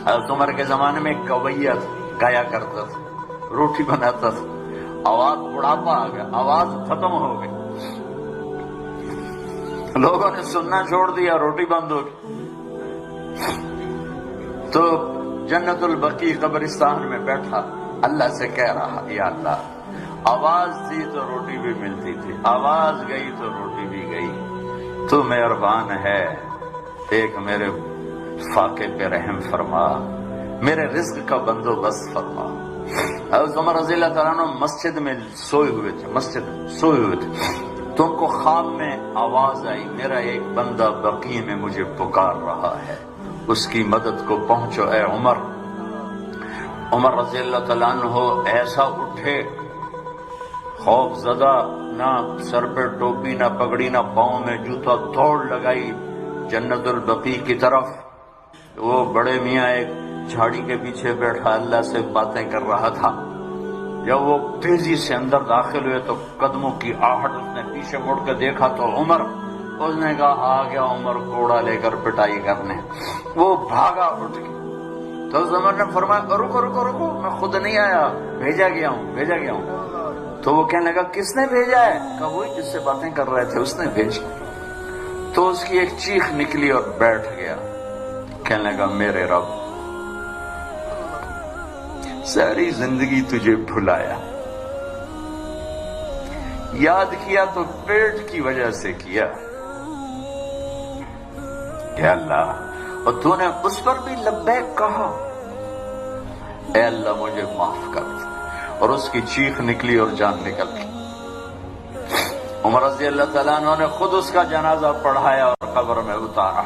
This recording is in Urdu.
حضرت عمر کے زمانے میں کویہ گایا کرتا تھا، روٹی بناتا تھا، آواز بڑھاپا آ گیا، آواز ختم ہو گئی، لوگوں نے سننا چھوڑ دیا، روٹی بند ہو گئی۔ تو جنت البقیع قبرستان میں بیٹھا اللہ سے کہہ رہا، یا اللہ، آواز تھی تو روٹی بھی ملتی تھی، آواز گئی تو روٹی بھی گئی، تو مہربان ہے، ایک میرے فاقے پہ رحم فرما، میرے رزق کا بندوبست فرما۔ حضرت عمر رضی اللہ تعالیٰ عنہ مسجد میں سوئے ہوئے تھے، تو ان کو خواب میں آواز آئی، میرا ایک بندہ بقیع میں مجھے پکار رہا ہے، اس کی مدد کو پہنچو اے عمر۔ عمر رضی اللہ تعالیٰ عنہ ایسا اٹھے، خوف زدہ، نہ سر پہ ٹوپی، نہ پگڑی، نہ پاؤں میں جوتا، دوڑ لگائی جنت البقیع کی طرف۔ وہ بڑے میاں ایک جھاڑی کے پیچھے بیٹھا اللہ سے باتیں کر رہا تھا۔ جب وہ تیزی سے اندر داخل ہوئے تو قدموں کی آہٹ، اس نے پیچھے مڑ کے دیکھا تو عمر، اس نے کہا آ گیا عمر کوڑا لے کر پٹائی کرنے۔ وہ بھاگا اٹھ کے، تو عمر نے فرمایا رکو رکو رکو، میں خود نہیں آیا، بھیجا گیا ہوں۔ تو وہ کہنے لگا کس نے بھیجا ہے؟ کہا وہی جس سے باتیں کر رہے تھے، اس نے بھیجا۔ تو اس کی ایک چیخ نکلی اور بیٹھ گیا، کہنے لگا میرے رب، ساری زندگی تجھے بھلایا، یاد کیا تو پیٹ کی وجہ سے کیا، اے اللہ، اور تو نے اس پر بھی لبیک کہا، اے اللہ مجھے معاف کر۔ اور اس کی چیخ نکلی اور جان نکل گئی۔ عمر رضی اللہ تعالیٰ عنہ نے خود اس کا جنازہ پڑھایا اور قبر میں اتارا۔